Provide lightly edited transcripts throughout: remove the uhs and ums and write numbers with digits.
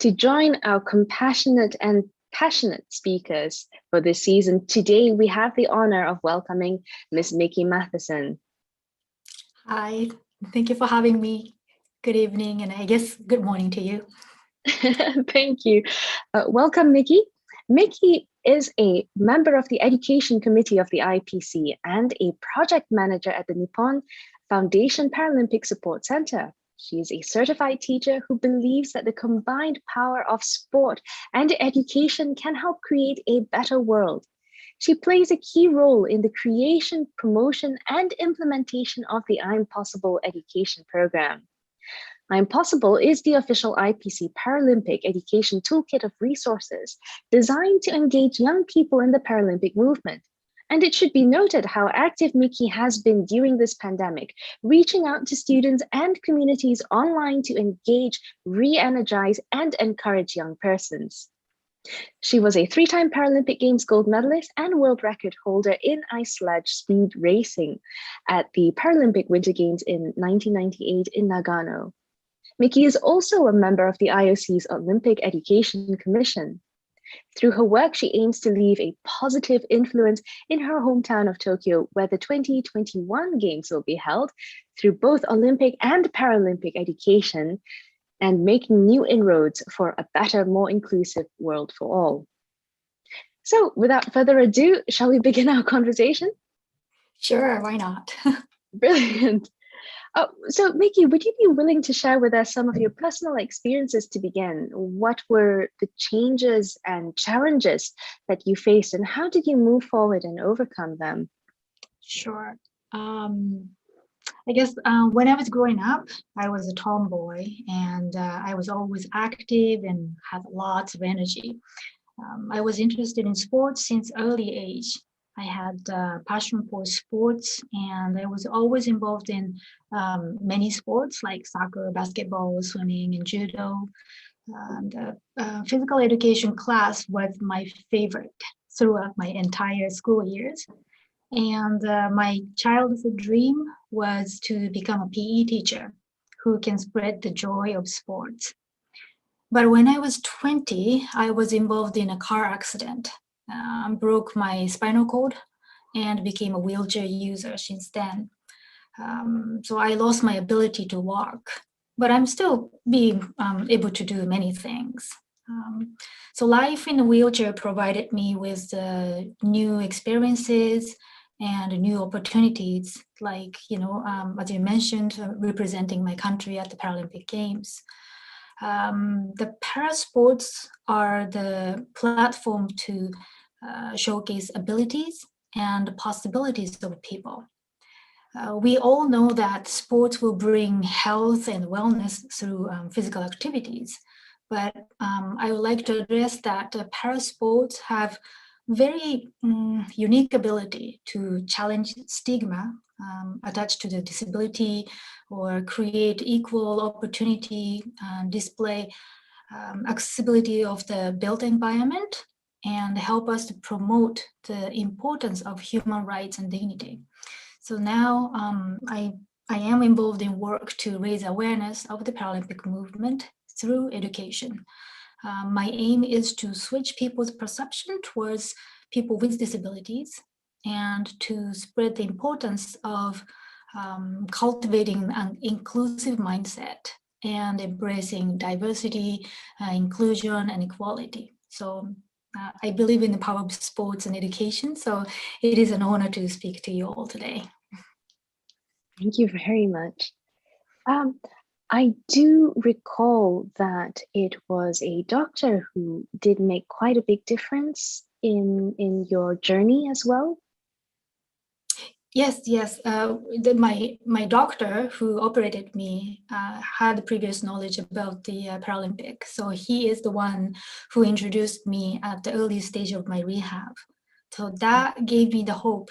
To join our compassionate and passionate speakers for this season, today we have the honor of welcoming Miss Mickey Matheson. Hi, thank you for having me. Good evening, and I guess good morning to you. Thank you. Welcome, Mickey. Mickey is a member of the Education Committee of the IPC and a project manager at the Nippon Foundation Paralympic Support Center. She is a certified teacher who believes that the combined power of sport and education can help create a better world. She plays a key role in the creation, promotion, and implementation of the I'm Possible education program. I'm Possible is the official IPC Paralympic education toolkit of resources designed to engage young people in the Paralympic movement. And it should be noted how active Mickey has been during this pandemic, reaching out to students and communities online to engage, re-energize, and encourage young persons. She was a three-time Paralympic Games gold medalist and world record holder in ice sledge speed racing at the Paralympic Winter Games in 1998 in Nagano. Mickey is also a member of the IOC's Olympic Education Commission. Through her work, she aims to leave a positive influence in her hometown of Tokyo, where the 2021 Games will be held, through both Olympic and Paralympic education, and making new inroads for a better, more inclusive world for all. So without further ado, shall we begin our conversation? Sure, why not? Brilliant. So Mickey, would you be willing to share with us some of your personal experiences to begin? What were the changes and challenges that you faced, and how did you move forward and overcome them? Sure. I guess when I was growing up, I was a tomboy, and I was always active and had lots of energy. I was interested in sports since early age. I had passion for sports, and I was always involved in many sports like soccer, basketball, swimming, and judo. And physical education class was my favorite throughout my entire school years. And my childhood dream was to become a PE teacher who can spread the joy of sports. But when I was 20, I was involved in a car accident. Broke my spinal cord and became a wheelchair user since then. So I lost my ability to walk, but I'm still being able to do many things. So life in a wheelchair provided me with new experiences and new opportunities, like, as you mentioned, representing my country at the Paralympic Games. The para sports are the platform to showcase abilities and possibilities of people. We all know that sports will bring health and wellness through physical activities, but I would like to address that para sports have very unique ability to challenge stigma attached to the disability, or create equal opportunity, display accessibility of the built environment, and help us to promote the importance of human rights and dignity. So now I am involved in work to raise awareness of the Paralympic movement through education. My aim is to switch people's perception towards people with disabilities, and to spread the importance of cultivating an inclusive mindset and embracing diversity, inclusion, and equality. So I believe in the power of sports and education, so it is an honor to speak to you all today. Thank you very much. I do recall that it was a doctor who did make quite a big difference in your journey as well. Yes. My doctor who operated me had previous knowledge about the Paralympic. So he is the one who introduced me at the early stage of my rehab. So that gave me the hope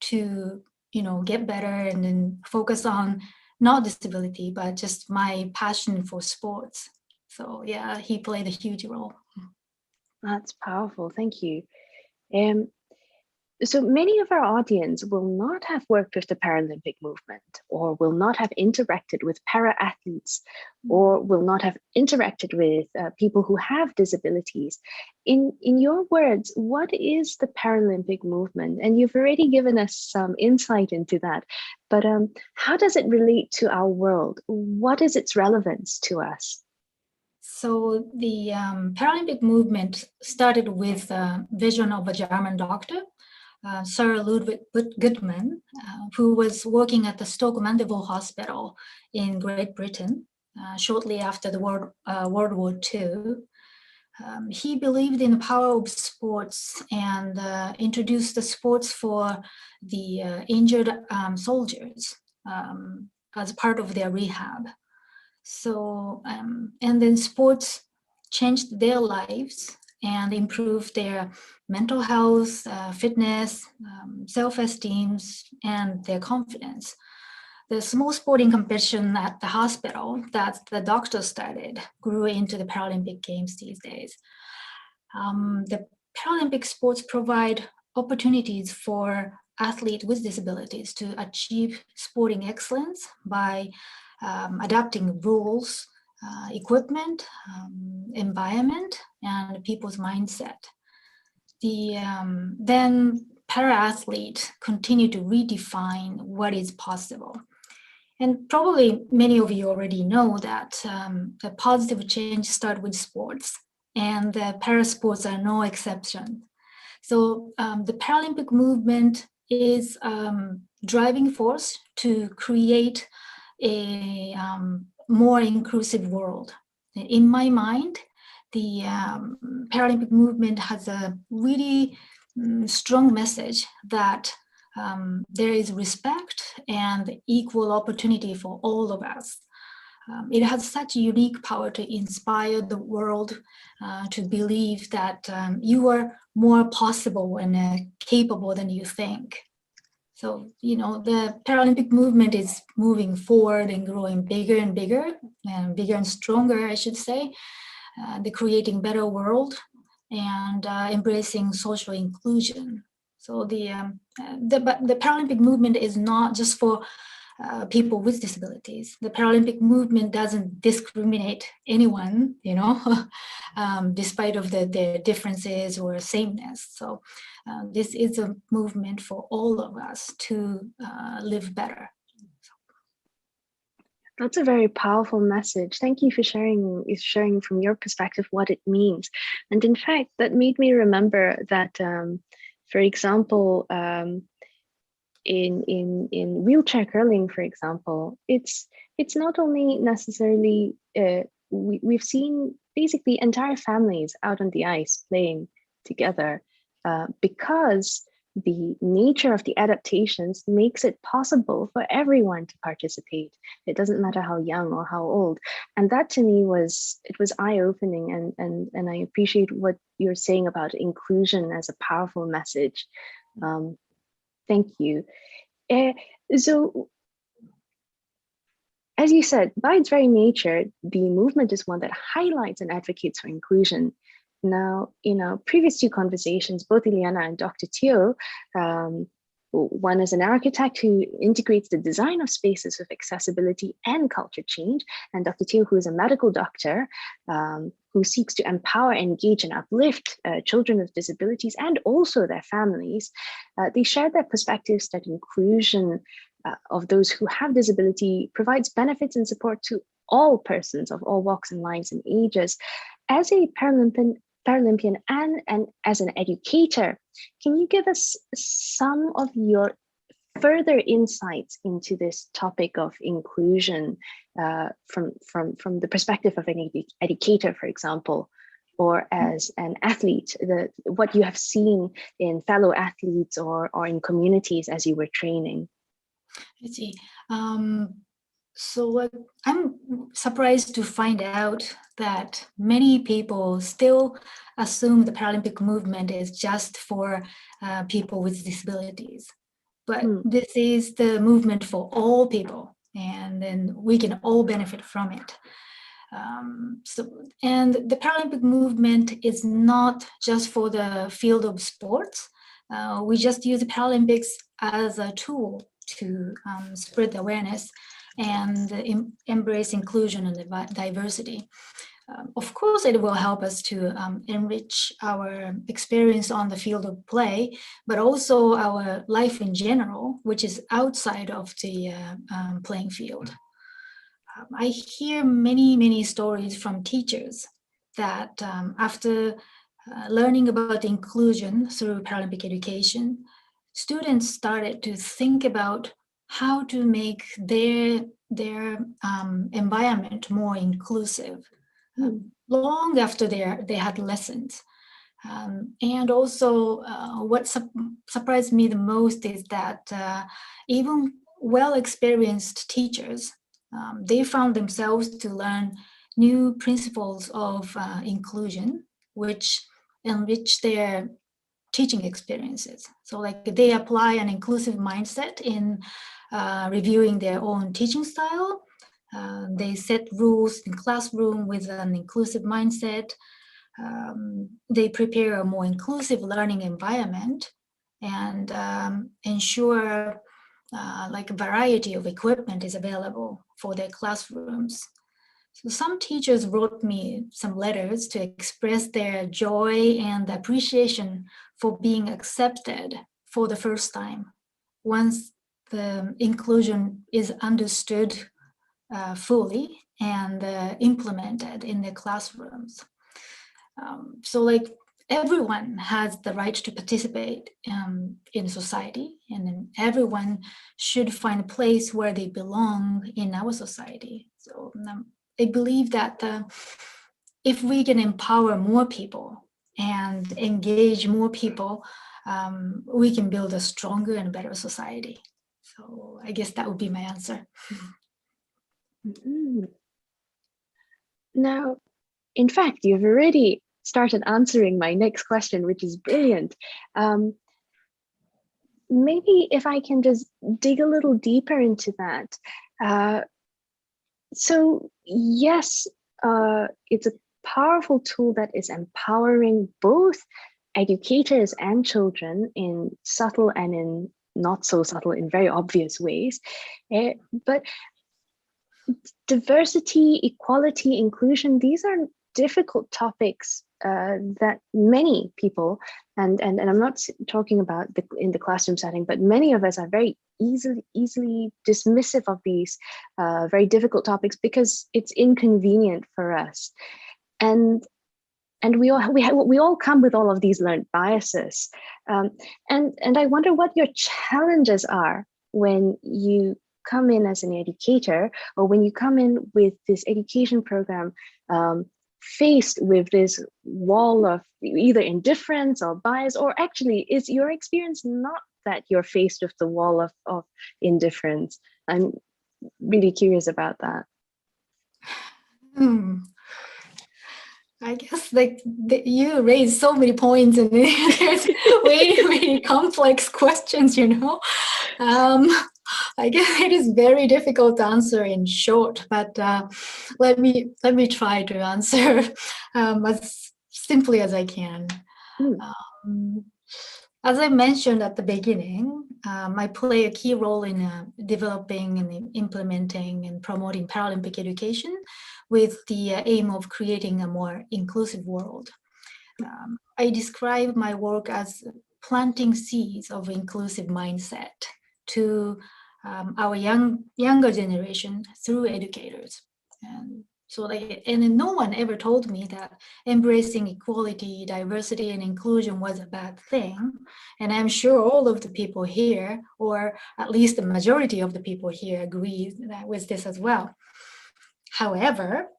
to, get better and then focus on not disability, but just my passion for sports. So yeah, he played a huge role. That's powerful. Thank you. So many of our audience will not have worked with the Paralympic movement, or will not have interacted with para-athletes, or will not have interacted with people who have disabilities. In your words, what is the Paralympic movement? And you've already given us some insight into that, but how does it relate to our world? What is its relevance to us? So the Paralympic movement started with a vision of a German doctor, Sir Ludwig Guttmann, who was working at the Stoke Mandeville Hospital in Great Britain shortly after the World War II. He believed in the power of sports and introduced the sports for the injured soldiers as part of their rehab. So, and then sports changed their lives and improved their mental health, fitness, self-esteem, and their confidence. The small sporting competition at the hospital that the doctor started grew into the Paralympic Games these days. The Paralympic sports provide opportunities for athletes with disabilities to achieve sporting excellence by adapting rules, equipment, environment, and people's mindset. Then para-athletes continue to redefine what is possible. And probably many of you already know that the positive change starts with sports, and the para-sports are no exception. So the Paralympic movement is driving force to create a more inclusive world. In my mind, the Paralympic movement has a really strong message that there is respect and equal opportunity for all of us. It has such a unique power to inspire the world to believe that you are more possible and capable than you think. So, you know, the Paralympic movement is moving forward and growing bigger and bigger and stronger, I should say. They're creating better world and embracing social inclusion. So the Paralympic movement is not just for people with disabilities. The Paralympic movement doesn't discriminate anyone, you know, despite of the differences or sameness. So this is a movement for all of us to live better. That's a very powerful message. Thank you for sharing from your perspective what it means. And in fact, that made me remember that, for example, in wheelchair curling, for example, it's not only necessarily we've seen basically entire families out on the ice playing together because the nature of the adaptations makes it possible for everyone to participate. It doesn't matter how young or how old. And that to me was eye-opening, and I appreciate what you're saying about inclusion as a powerful message. Thank you. So, as you said, by its very nature, the movement is one that highlights and advocates for inclusion. Now, in our previous two conversations, both Ileana and Dr. Teo, one is an architect who integrates the design of spaces with accessibility and culture change, and Dr. Teo, who is a medical doctor who seeks to empower, engage, and uplift children with disabilities and also their families. They shared their perspectives that inclusion of those who have disability provides benefits and support to all persons of all walks and lives and ages. As a Paralympian and as an educator, can you give us some of your further insights into this topic of inclusion from the perspective of an educator, for example, or as an athlete, what you have seen in fellow athletes or in communities as you were training? I see. So I'm surprised to find out that many people still assume the Paralympic movement is just for people with disabilities. But this is the movement for all people, and then we can all benefit from it. And the Paralympic movement is not just for the field of sports. we just use Paralympics as a tool to spread the awareness and embrace inclusion and diversity. Of course, it will help us to enrich our experience on the field of play, but also our life in general, which is outside of the playing field. I hear many stories from teachers that after learning about inclusion through Paralympic education, students started to think about how to make their environment more inclusive long after they had lessons. And also what surprised me the most is that even well-experienced teachers, they found themselves to learn new principles of inclusion, which enrich their teaching experiences. So like they apply an inclusive mindset in reviewing their own teaching style. They set rules in classroom with an inclusive mindset. They prepare a more inclusive learning environment and ensure like a variety of equipment is available for their classrooms. So some teachers wrote me some letters to express their joy and appreciation for being accepted for the first time once the inclusion is understood fully and implemented in their classrooms. So like everyone has the right to participate in society, and then everyone should find a place where they belong in our society. So I believe that if we can empower more people and engage more people, we can build a stronger and better society. So I guess that would be my answer. Mm-hmm. Now, in fact, you've already started answering my next question, which is brilliant. Maybe if I can just dig a little deeper into that. So yes, it's a powerful tool that is empowering both educators and children in subtle and in not so subtle, in very obvious ways. But diversity, equality, inclusion, these are difficult topics that many people, and I'm not talking about in the classroom setting, but many of us are very easily dismissive of these very difficult topics because it's inconvenient for us. And we all come with all of these learned biases. And I wonder what your challenges are when you come in as an educator, or when you come in with this education program faced with this wall of either indifference or bias, or actually is your experience not that you're faced with the wall of indifference? I'm really curious about that. I guess like you raised so many points and there's way complex questions, you know. I guess it is very difficult to answer in short, but let me try to answer as simply as I can. As I mentioned at the beginning, I play a key role in developing and implementing and promoting Paralympic education with the aim of creating a more inclusive world. I describe my work as planting seeds of inclusive mindset to our younger generation through educators. And so and no one ever told me that embracing equality, diversity, and inclusion was a bad thing. And I'm sure all of the people here, or at least the majority of the people here, agree with this as well. However,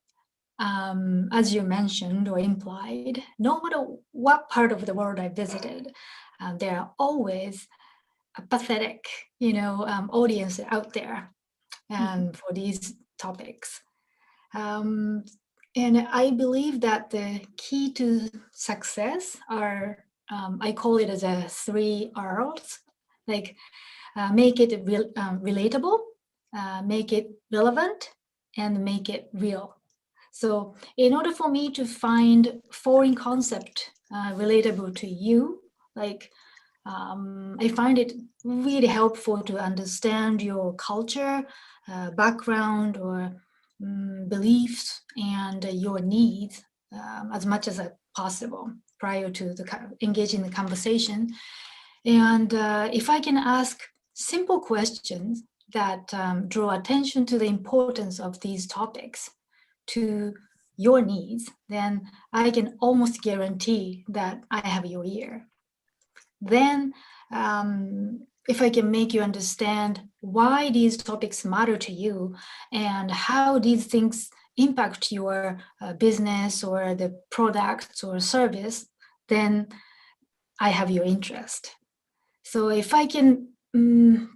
as you mentioned or implied, no matter what part of the world I visited, there are always a pathetic, audience out there for these topics. And I believe that the key to success are, I call it as a 3 R's, like make it relatable, make it relevant, and make it real. So in order for me to find foreign concept relatable to you, like I find it really helpful to understand your culture, background, or beliefs, and your needs as much as possible prior to engaging the conversation. And if I can ask simple questions that draw attention to the importance of these topics to your needs, then I can almost guarantee that I have your ear. Then, if I can make you understand why these topics matter to you and how these things impact your business or the products or service, then I have your interest. So if I can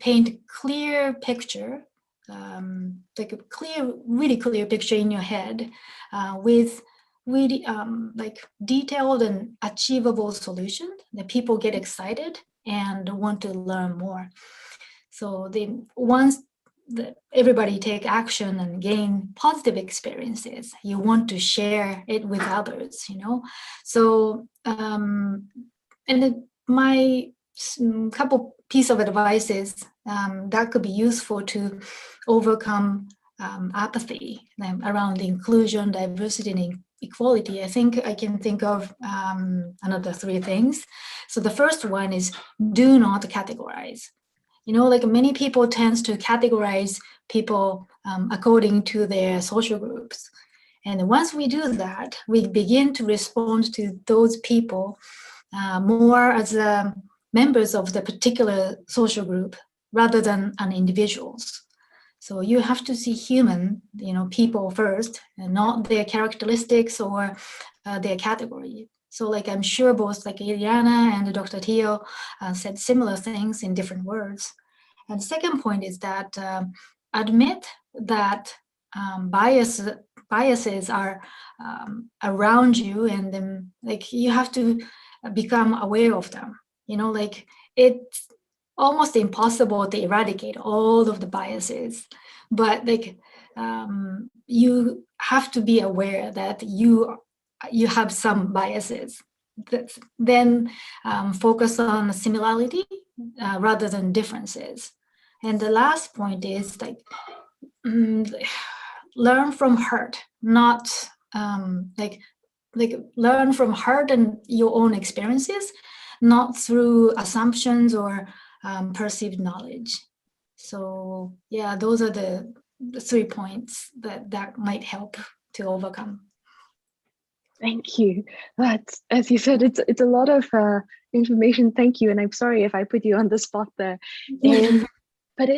paint a clear picture, like a really clear picture in your head with really like detailed and achievable solutions, that people get excited and want to learn more. So once everybody take action and gain positive experiences, you want to share it with others, So, and my couple piece of advice is that could be useful to overcome apathy around inclusion, diversity, and equality. I think I can think of another 3 things. So the first one is do not categorize. Like many people tends to categorize people according to their social groups. And once we do that, we begin to respond to those people more as members of the particular social group rather than an individuals. So you have to see human, people first, and not their characteristics or their category. So like I'm sure both like Iliana and Dr. Teo said similar things in different words. And the second point is that admit that biases are around you, and then like you have to become aware of them. Like it's almost impossible to eradicate all of the biases, but like you have to be aware that you have some biases. Then focus on similarity rather than differences. And the last point is like learn from hurt, not like learn from hurt and your own experiences, not through assumptions or perceived knowledge. So yeah, those are the 3 points that might help to overcome. Thank you. That's, as you said, it's a lot of information. Thank you, and I'm sorry if I put you on the spot there. But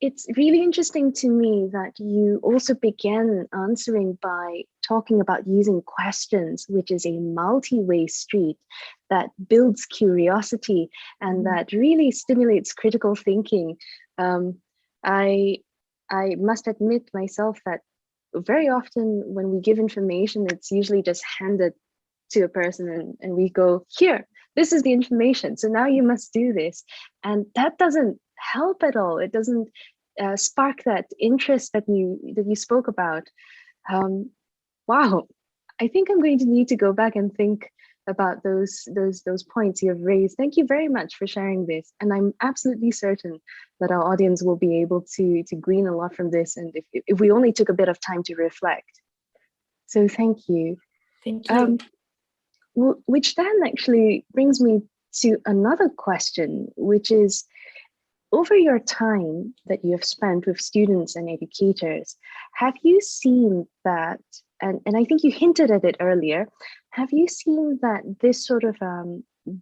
it's really interesting to me that you also began answering by talking about using questions, which is a multi-way street that builds curiosity and that really stimulates critical thinking. I must admit myself that very often when we give information, it's usually just handed to a person and we go, here, this is the information. So now you must do this. And that doesn't help at all. It doesn't spark that interest that you spoke about. Wow, I think I'm going to need to go back and think about those points you have raised. Thank you very much for sharing this. And I'm absolutely certain that our audience will be able to glean a lot from this. And if we only took a bit of time to reflect. So thank you. Thank you. Which then actually brings me to another question, which is, over your time that you have spent with students and educators, have you seen that, and I think you hinted at it earlier, have you seen that this sort of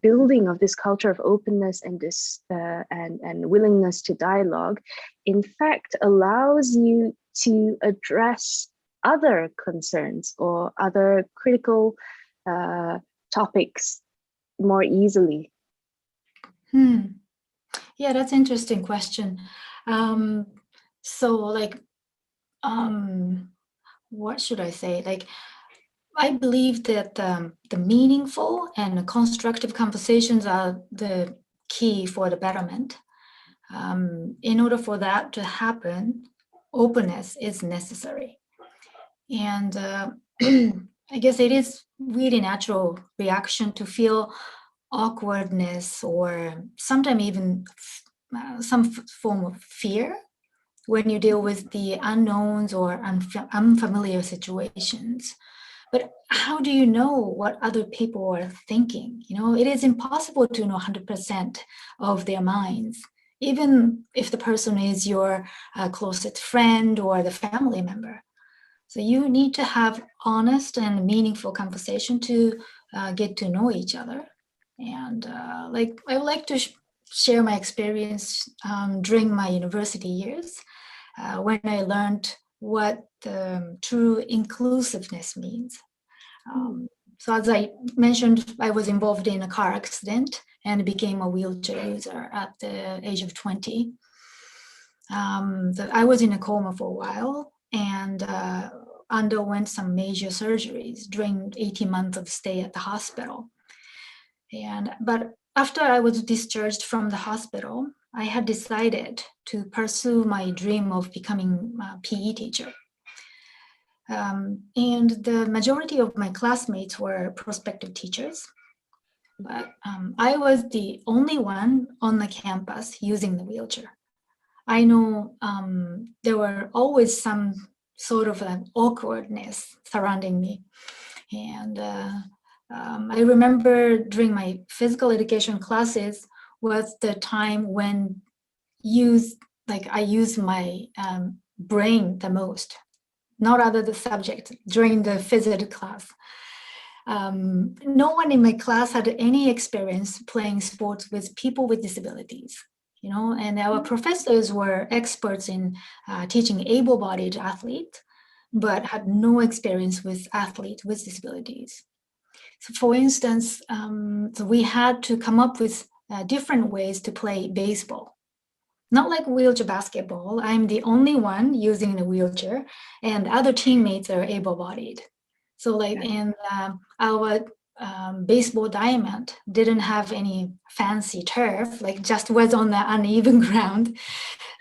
building of this culture of openness and this and willingness to dialogue, in fact, allows you to address other concerns or other critical topics more easily? Yeah, that's an interesting question. So like, what should I say? Like, I believe that the meaningful and constructive conversations are the key for the betterment. In order for that to happen, openness is necessary. And I guess it is really natural reaction to feel awkwardness or sometimes even some form of fear when you deal with the unknowns or unfamiliar situations. But how do you know what other people are thinking? It is impossible to know 100% of their minds, even if the person is your closest friend or the family member. So you need to have honest and meaningful conversation to get to know each other. And I would like to share my experience during my university years when I learned what true inclusiveness means. So as I mentioned, I was involved in a car accident and became a wheelchair user at the age of 20. I was in a coma for a while and underwent some major surgeries during 18 months of stay at the hospital. But after I was discharged from the hospital, I had decided to pursue my dream of becoming a PE teacher. And the majority of my classmates were prospective teachers, but I was the only one on the campus using the wheelchair. I know there were always some sort of an awkwardness surrounding me. And I remember during my physical education classes was the time when I used my brain the most, not other the subject during the phys ed class. No one in my class had any experience playing sports with people with disabilities, and our professors were experts in teaching able-bodied athletes, but had no experience with athletes with disabilities. So for instance, so we had to come up with different ways to play baseball. Not like wheelchair basketball. I'm the only one using a wheelchair and other teammates are able-bodied. So in our baseball diamond didn't have any fancy turf, just was on the uneven ground.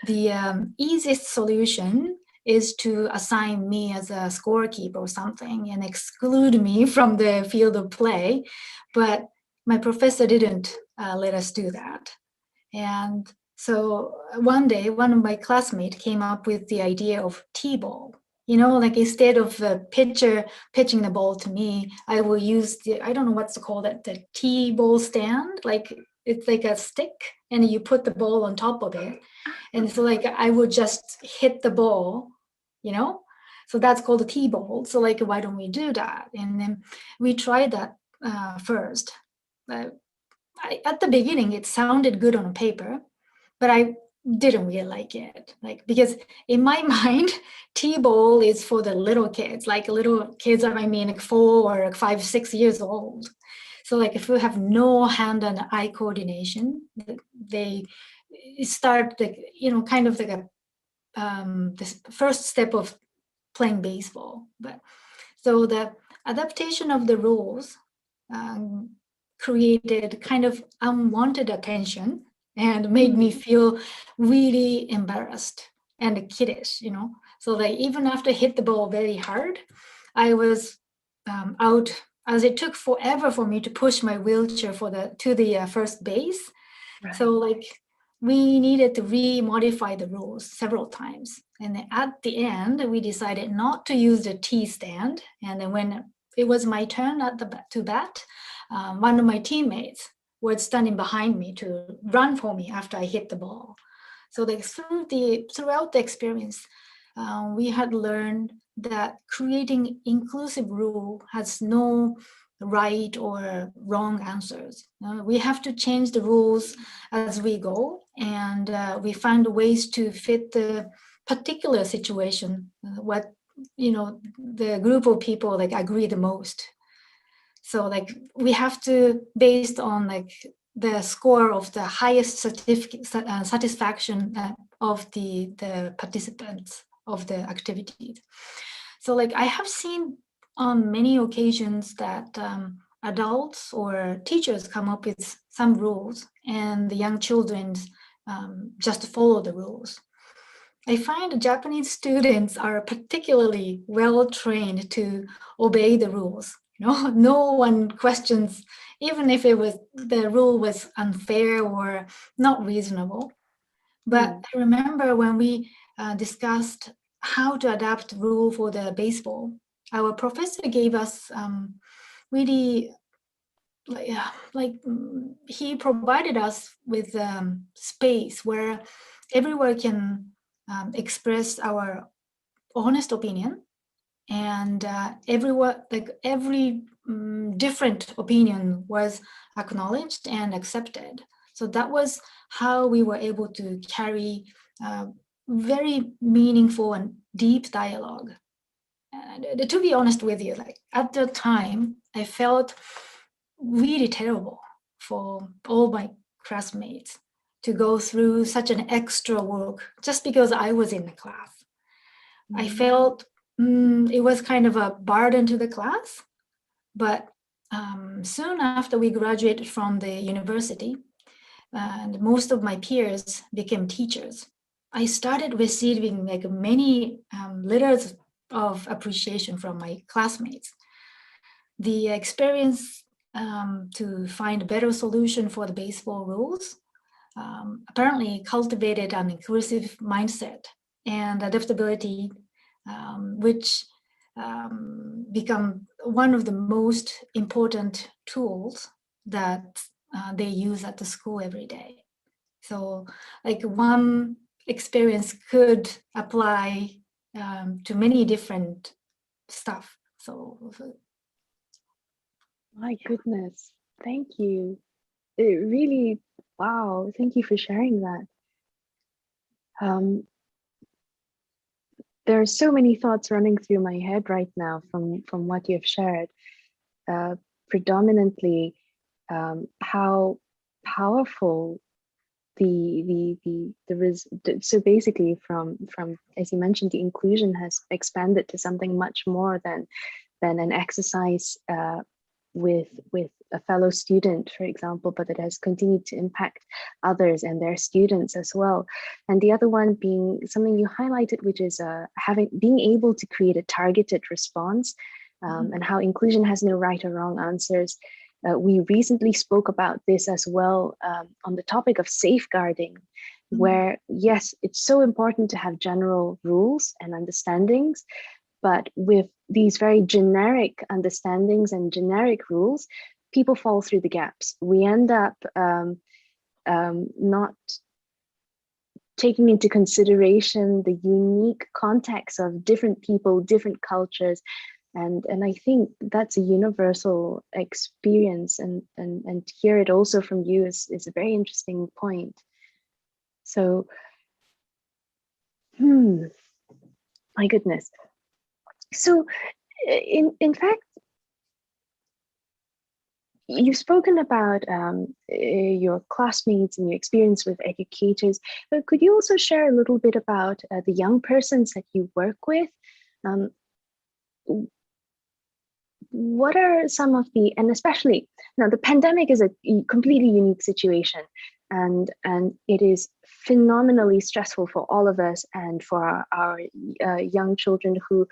The easiest solution is to assign me as a scorekeeper or something and exclude me from the field of play. But my professor didn't let us do that. And so one day, one of my classmates came up with the idea of T-ball. Instead of the pitcher pitching the ball to me, I will use I don't know what's called, the T-ball stand. It's like a stick and you put the ball on top of it. And so I would just hit the ball, so that's called a T-ball. So why don't we do that? And then we tried that first. At the beginning, it sounded good on paper, but I didn't really like it. Because in my mind, T-ball is for the little kids, little kids are, 4 or 5, 6 years old. So if you have no hand and eye coordination, they start kind of this first step of playing baseball. But so the adaptation of the rules created kind of unwanted attention and made me feel really embarrassed and kiddish, So even after I hit the ball very hard, I was out, as it took forever for me to push my wheelchair to the first base. Right. So we needed to re-modify the rules several times. And at the end, we decided not to use the T stand. And then when it was my turn to bat, one of my teammates was standing behind me to run for me after I hit the ball. So throughout the experience, we had learned that creating inclusive rule has no right or wrong answers. We have to change the rules as we go, and we find ways to fit the particular situation, what the group of people agree the most. So we have to, based on the score of the highest satisfaction of the participants of the activity. So I have seen on many occasions that adults or teachers come up with some rules and the young children just follow the rules. I find Japanese students are particularly well trained to obey the rules. No one questions, even if the rule was unfair or not reasonable. But I remember when we discussed how to adapt rule for the baseball, our professor gave us really he provided us with space where everyone can express our honest opinion, and every different opinion was acknowledged and accepted. So that was how we were able to carry very meaningful and deep dialogue. And to be honest with you, like at the time, I felt really terrible for all my classmates to go through such an extra work just because I was in the class. I felt it was kind of a burden to the class, but soon after we graduated from the university, and most of my peers became teachers, I started receiving like many letters of appreciation from my classmates. The experience to find a better solution for the baseball rules apparently cultivated an inclusive mindset and adaptability, which become one of the most important tools that they use at the school every day. So like one experience could apply to many different stuff. So My goodness, thank you. It really, wow, thank you for sharing that. There are so many thoughts running through my head right now from what you've shared. Predominantly, how powerful so basically from as you mentioned, the inclusion has expanded to something much more than an exercise with a fellow student, for example, but it has continued to impact others and their students as well. And the other one being something you highlighted, which is being able to create a targeted response, and how inclusion has no right or wrong answers. We recently spoke about this as well on the topic of safeguarding, where yes, it's so important to have general rules and understandings, but with these very generic understandings and generic rules, people fall through the gaps. We end up not taking into consideration the unique context of different people, different cultures. And I think that's a universal experience, and to hear it also from you is a very interesting point. So, my goodness. So, in fact, you've spoken about your classmates and your experience with educators, but could you also share a little bit about the young persons that you work with? What are some of and especially now, the pandemic is a completely unique situation, and it is phenomenally stressful for all of us and for our young children who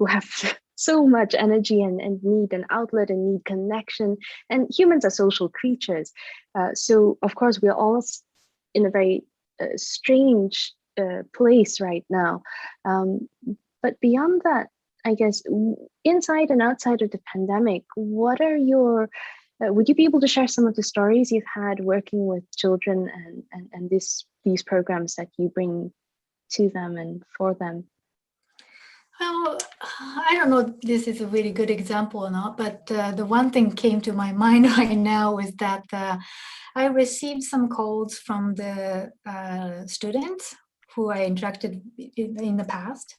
have so much energy and need an outlet and need connection, and humans are social creatures. So of course we're all in a very strange place right now. But beyond that, I guess, inside and outside of the pandemic, what are your, would you be able to share some of the stories you've had working with children and these programs that you bring to them and for them? Well, I don't know if this is a really good example or not, but the one thing came to my mind right now is that I received some calls from the students who I interacted in the past.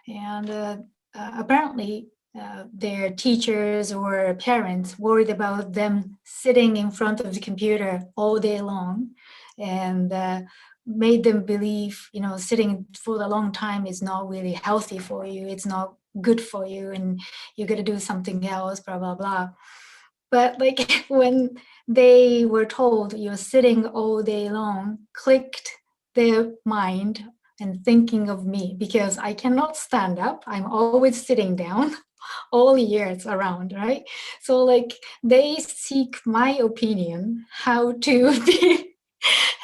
And apparently their teachers or parents worried about them sitting in front of the computer all day long, and made them believe, sitting for a long time is not really healthy for you, it's not good for you, and you got to do something else, blah, blah, blah. But like when they were told you're sitting all day long, clicked their mind and thinking of me, because I cannot stand up. I'm always sitting down. all years around, right? So like they seek my opinion how to be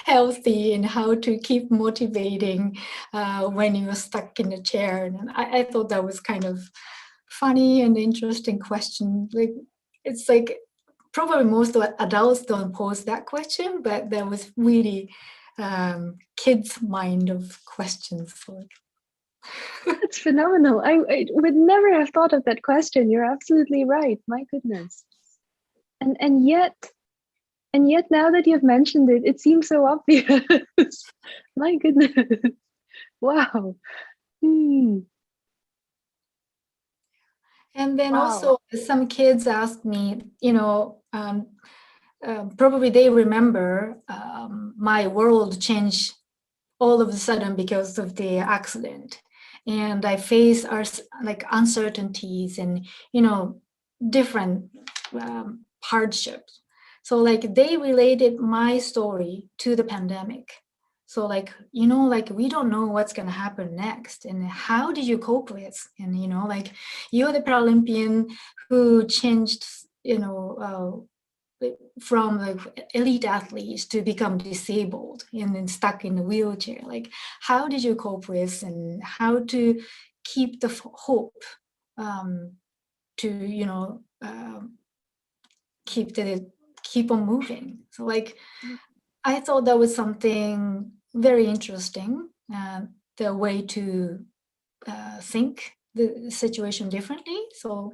healthy and how to keep motivating when you're stuck in a chair. And I thought that was kind of funny and interesting question. Like it's like probably most adults don't pose that question, but there was really kids' mind of questions. So That's phenomenal. I would never have thought of that question. You're absolutely right. My goodness. And yet now that you've mentioned it, it seems so obvious. My goodness. Wow. Hmm. And then Wow. also some kids asked me, probably they remember my world changed all of a sudden because of the accident. And I face like uncertainties and, different hardships. So like they related my story to the pandemic. So like, like we don't know what's going to happen next and how did you cope with? And, like you're the Paralympian who changed, from like elite athletes to become disabled and then stuck in a wheelchair. Like, how did you cope with and how to keep the hope to, keep on moving. So like, I thought that was something very interesting, the way to think the situation differently. So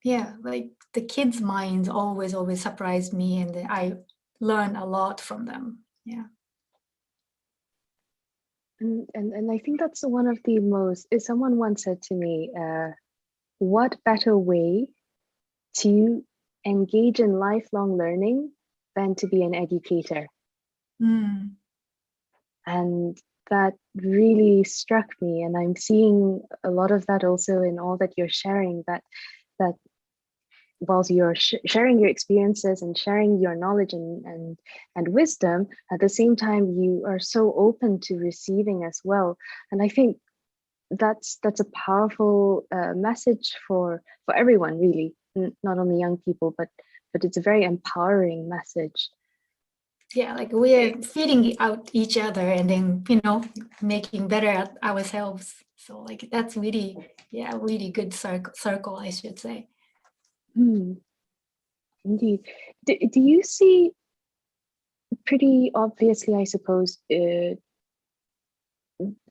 yeah, like the kids' minds always surprise me, and I learn a lot from them. Yeah. And I think that's one of the most, someone once said to me, what better way to engage in lifelong learning than to be an educator? Mm. And that really struck me. And I'm seeing a lot of that also in all that you're sharing, that whilst you're sharing your experiences and sharing your knowledge and wisdom, at the same time, you are so open to receiving as well. And I think that's a powerful message for everyone, really, not only young people, but it's a very empowering message. Yeah, like we're feeding out each other and then, making better at ourselves. So like that's really, really good circle, I should say. Indeed. Do you see pretty obviously, I suppose, a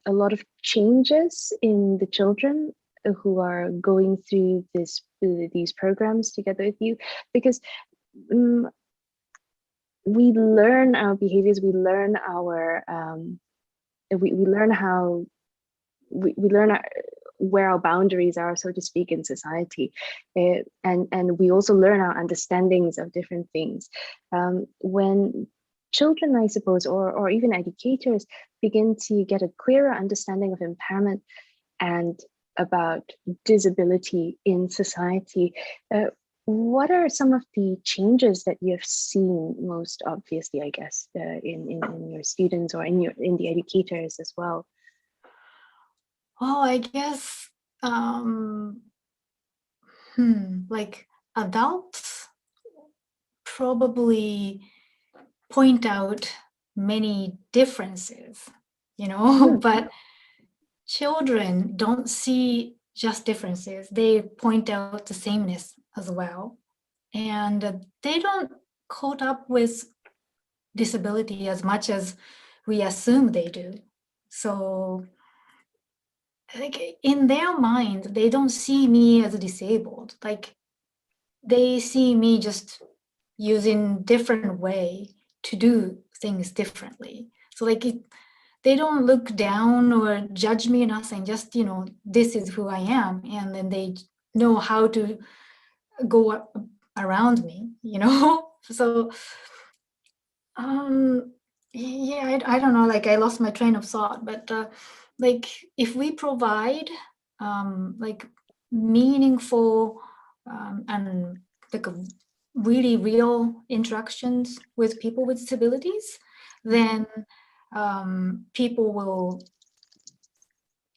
lot of changes in the children who are going through these programs together with you? Because we learn our behaviors, we learn our we learn how we learn where our boundaries are, so to speak, in society, and we also learn our understandings of different things. When children, I suppose, or even educators begin to get a clearer understanding of impairment and about disability in society, what are some of the changes that you've seen most obviously, I guess, in your students or in the educators as well? Oh, I guess like adults probably point out many differences, but children don't see just differences. They point out the sameness as well. And they don't cope up with disability as much as we assume they do. So like in their mind, they don't see me as disabled. Like they see me just using different way to do things differently. So like they don't look down or judge me or nothing, just, this is who I am. And then they know how to go around me, So, yeah, I don't know, like I lost my train of thought, but like if we provide like meaningful and like really real interactions with people with disabilities, then people will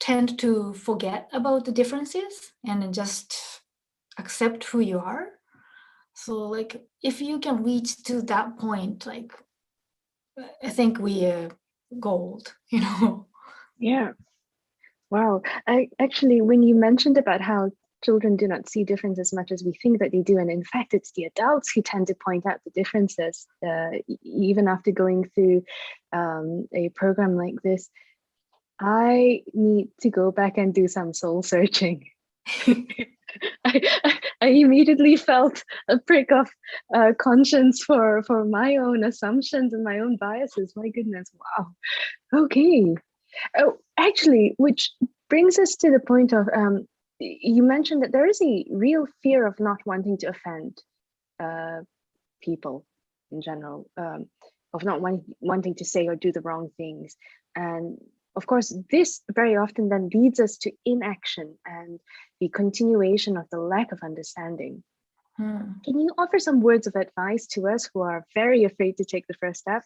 tend to forget about the differences and just accept who you are. So like, if you can reach to that point, like, I think we are gold, you know? Yeah. Wow. I actually, when you mentioned about how children do not see difference as much as we think that they do, and in fact, it's the adults who tend to point out the differences, even after going through a program like this, I need to go back and do some soul searching. I immediately felt a prick of conscience for my own assumptions and my own biases. My goodness, wow. Okay. Oh, actually, which brings us to the point of you mentioned that there is a real fear of not wanting to offend people in general, of not wanting to say or do the wrong things. And of course, this very often then leads us to inaction and the continuation of the lack of understanding. Can you offer some words of advice to us who are very afraid to take the first step?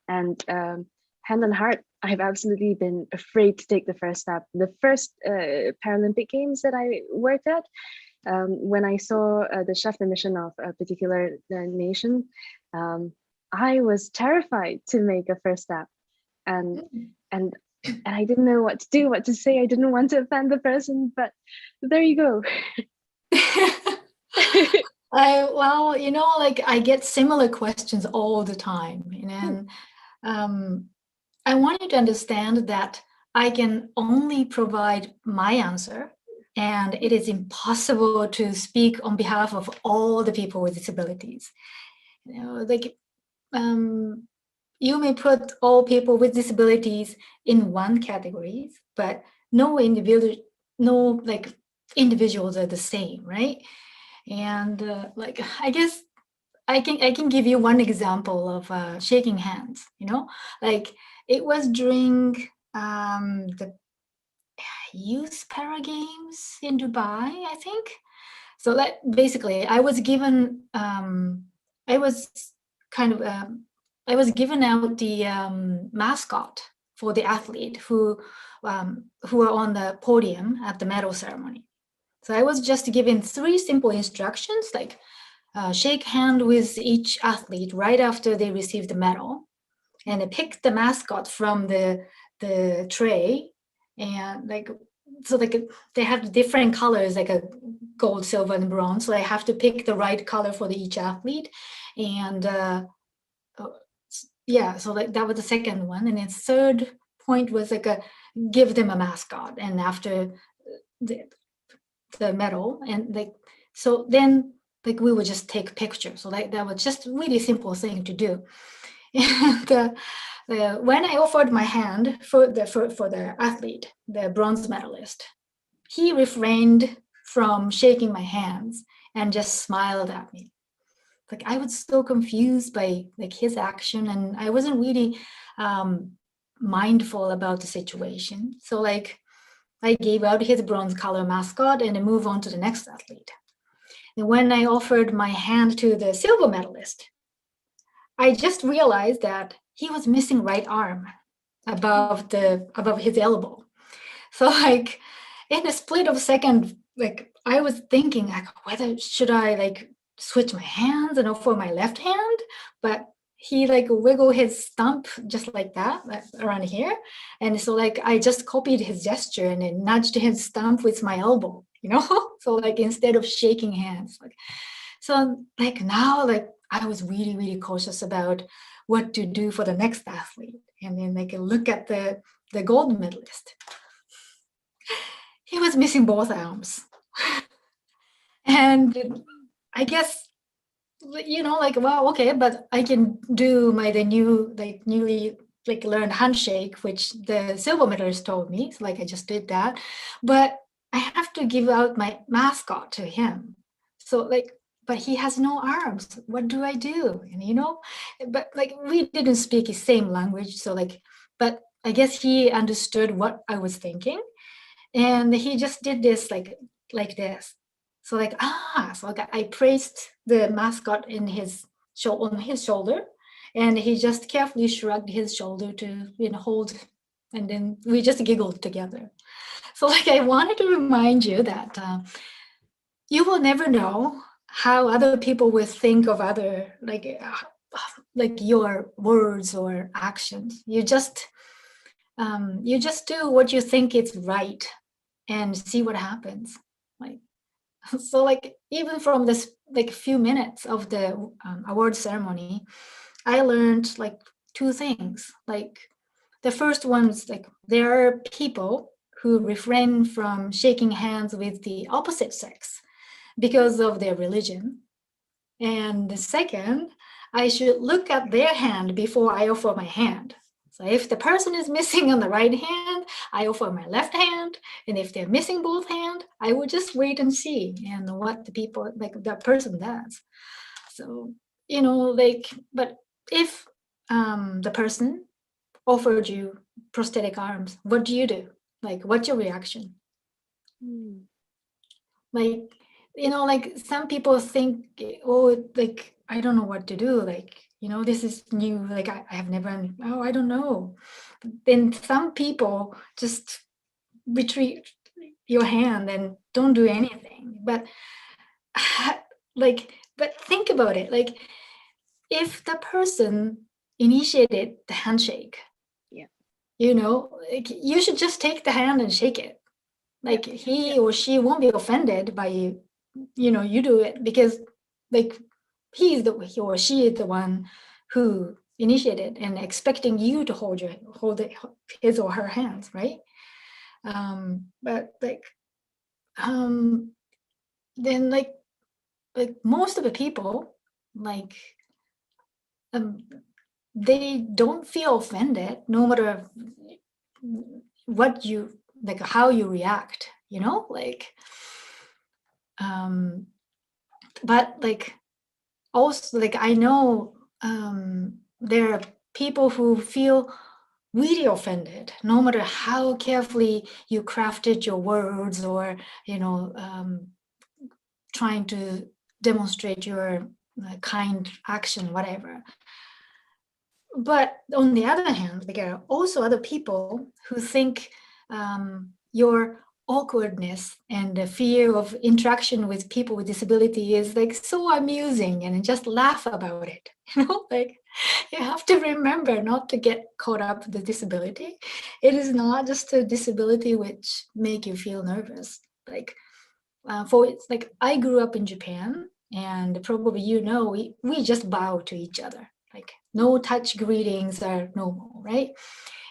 And hand on heart, I've absolutely been afraid to take the first step. The first Paralympic Games that I worked at, when I saw the chef de mission of a particular nation, I was terrified to make a first step, and and I didn't know what to do, what to say. I didn't want to offend the person, but there you go. Well, you know, like I get similar questions all the time, and I want you to understand that I can only provide my answer, and it is impossible to speak on behalf of all the people with disabilities. You know, like you may put all people with disabilities in one category, but no individuals are the same, right? And like, I guess I can give you one example of shaking hands. You know, like it was during the youth para games in Dubai, I think. So that basically, I was given I was kind of I was given out the mascot for the athlete who were on the podium at the medal ceremony. So I was just given 3 simple instructions, like shake hand with each athlete right after they receive the medal, and I pick the mascot from the tray, and like, so like they have different colors, like a gold, silver, and bronze. So I have to pick the right color for each athlete, and yeah, so like that was the second one, and then third point was like give them a mascot, and after the, the medal, and like, so then like we would just take pictures. So like that was just really simple thing to do. And when I offered my hand for the athlete, the bronze medalist, he refrained from shaking my hands and just smiled at me. Like I was so confused by like his action, and I wasn't really mindful about the situation. So like I gave out his bronze color mascot and I moved on to the next athlete. And when I offered my hand to the silver medalist, I just realized that he was missing right arm above his elbow. So like in a split of a second, like I was thinking like whether should I like switch my hands and offer my left hand, but he like wiggled his stump just like that, like around here. And so like I just copied his gesture and then nudged his stump with my elbow, you know? So like instead of shaking hands, like, so like now like I was really, really cautious about what to do for the next athlete. And then like look at the gold medalist. He was missing both arms. And I guess, you know, like, well, okay, but I can do the newly like learned handshake, which the silver medalist told me. So like I just did that. But I have to give out my mascot to him. So like, but he has no arms. What do I do? And you know, but like we didn't speak the same language. So like, but I guess he understood what I was thinking. And he just did this like this. So like, so like I placed the mascot in on his shoulder, and he just carefully shrugged his shoulder to, you know, hold, and then we just giggled together. So like I wanted to remind you that you will never know how other people will think of other, like your words or actions. You just do what you think is right and see what happens. Like, so like even from this like few minutes of the award ceremony, I learned like two things. Like the first one's like there are people who refrain from shaking hands with the opposite sex because of their religion. And the second, I should look at their hand before I offer my hand. So if the person is missing on the right hand, I offer my left hand. And if they're missing both hands, I will just wait and see and what the people, like that person does. So, like, but if the person offered you prosthetic arms, what do you do? Like, what's your reaction? Like, like some people think, oh, like, I don't know what to do. Like, this is new. Like, I have never, oh, I don't know. Then some people just retreat your hand and don't do anything. But but think about it. Like, if the person initiated the handshake, Yeah. like, you should just take the hand and shake it. Like he or she won't be offended by you do it because like he or she is the one who initiated and expecting you to hold his or her hands, right? But like then like most of the people like they don't feel offended no matter what you like how you react, like but like also like I know there are people who feel really offended no matter how carefully you crafted your words or trying to demonstrate your kind action, whatever. But on the other hand, there are also other people who think your awkwardness and the fear of interaction with people with disability is like so amusing and just laugh about it. Like you have to remember not to get caught up with the disability. It is not just a disability which make you feel nervous. Like it's like I grew up in Japan, and probably we just bow to each other. Like no touch greetings are normal, right?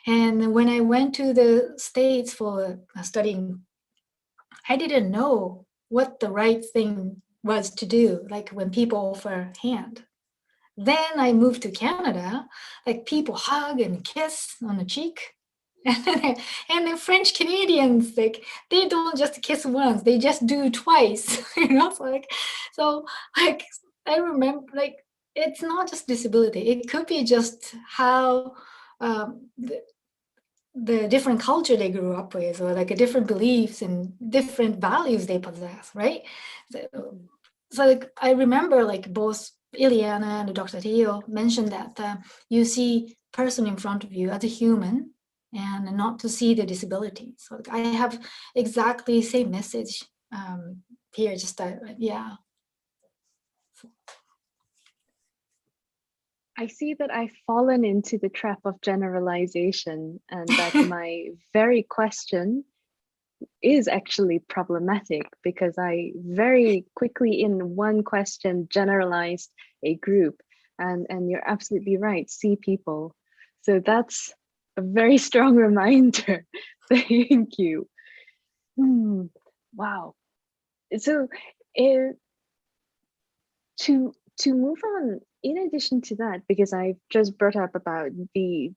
And when I went to the States for studying, I didn't know what the right thing was to do, like when people offer hand. Then I moved to Canada, like people hug and kiss on the cheek. And the French Canadians, like they don't just kiss once, they just do twice, so like I remember like it's not just disability, it could be just how the different culture they grew up with or like a different beliefs and different values they possess, right? So like I remember like both Ileana and Dr. Teo mentioned that you see person in front of you as a human and not to see the disability. So like, I have exactly same message here, just yeah. I see that I've fallen into the trap of generalization and that my very question is actually problematic because I very quickly in one question generalized a group, and you're absolutely right, see people. So that's a very strong reminder. Thank you. Wow. So to move on, in addition to that, because I've just brought up about the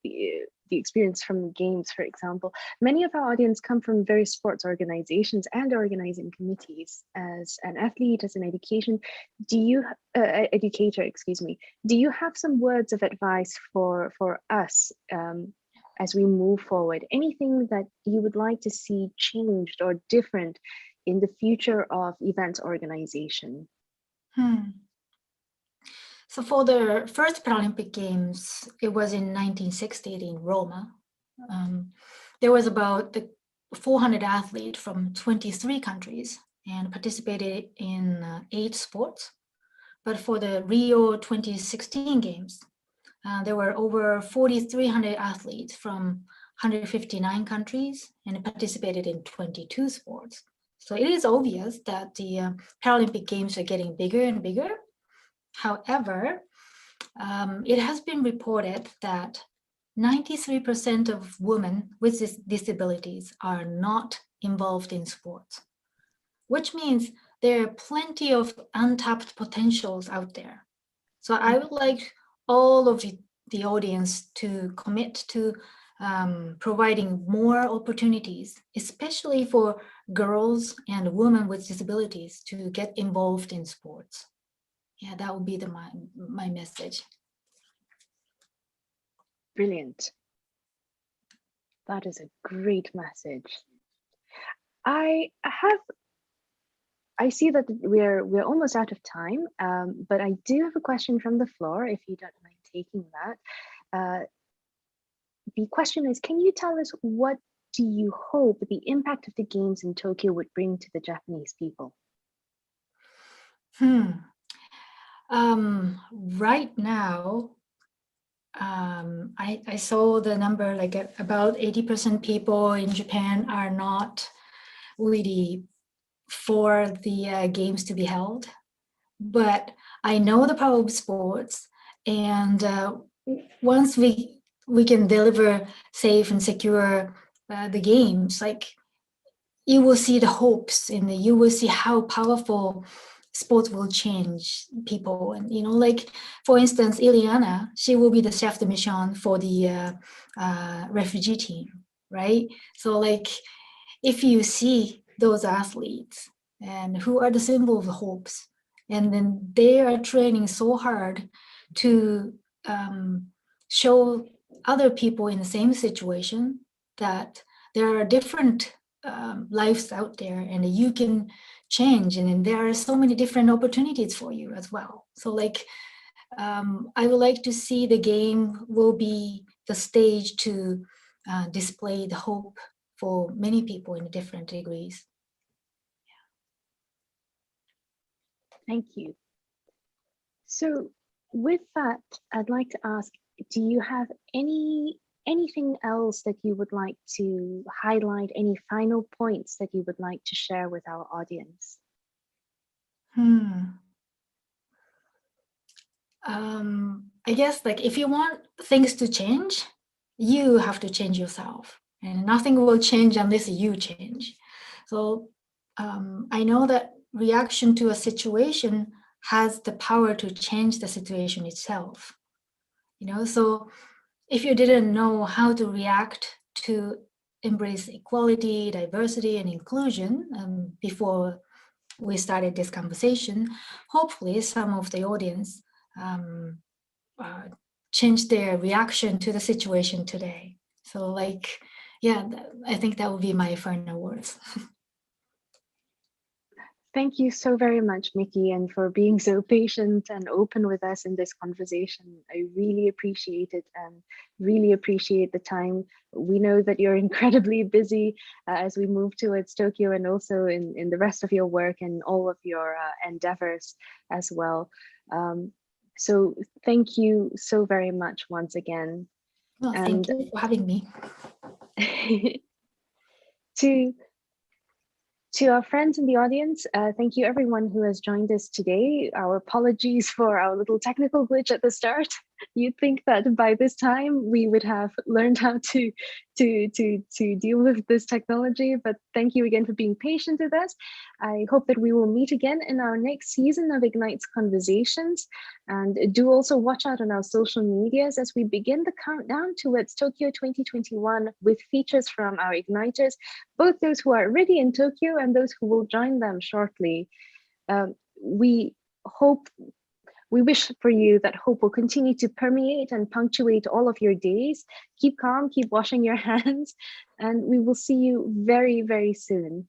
experience from the games, for example, many of our audience come from various sports organizations and organizing committees. As an athlete, as an educator, excuse me, do you have some words of advice for us as we move forward? Anything that you would like to see changed or different in the future of events organization? So for the first Paralympic Games, it was in 1960 in Roma. There was about 400 athletes from 23 countries, and participated in 8 sports. But for the Rio 2016 Games, there were over 4,300 athletes from 159 countries and participated in 22 sports. So it is obvious that the Paralympic Games are getting bigger and bigger. However, it has been reported that 93% of women with disabilities are not involved in sports, which means there are plenty of untapped potentials out there. So I would like all of the audience to commit to providing more opportunities, especially for girls and women with disabilities, to get involved in sports. Yeah, that would be my message. Brilliant. That is a great message. I see that we're almost out of time, but I do have a question from the floor, if you don't mind taking that. The question is, can you tell us what do you hope the impact of the Games in Tokyo would bring to the Japanese people? Right now, I saw the number, like about 80% people in Japan are not really for the games to be held. But I know the power of sports, and once we can deliver safe and secure the games, like you will see the hopes and you will see how powerful sports will change people. And like for instance, Ileana, she will be the chef de mission for the refugee team, right? So like if you see those athletes and who are the symbol of hopes, and then they are training so hard to show other people in the same situation that there are different lives out there and you can change, and then there are so many different opportunities for you as well. So like I would like to see the game will be the stage to display the hope for many people in different degrees. Thank you. So with that, I'd like to ask, do you have anything else that you would like to highlight, any final points that you would like to share with our audience? I guess like if you want things to change, you have to change yourself, and nothing will change unless you change. So I know that reaction to a situation has the power to change the situation itself. So if you didn't know how to react to embrace equality, diversity, and inclusion before we started this conversation, hopefully some of the audience change their reaction to the situation today. So like, yeah, I think that would be my final words. Thank you so very much, Mickey, and for being so patient and open with us in this conversation. I really appreciate it and really appreciate the time. We know that you're incredibly busy as we move towards Tokyo, and also in the rest of your work and all of your endeavors as well. So thank you so very much once again. Well, thank you for having me. To our friends in the audience, thank you everyone who has joined us today. Our apologies for our little technical glitch at the start. You'd think that by this time we would have learned how to deal with this technology, but thank you again for being patient with us. I hope that we will meet again in our next season of Ignite's Conversations, and do also watch out on our social medias as we begin the countdown towards Tokyo 2021 with features from our Igniters, both those who are already in Tokyo and those who will join them shortly. We wish for you that hope will continue to permeate and punctuate all of your days. Keep calm, keep washing your hands, and we will see you very, very soon.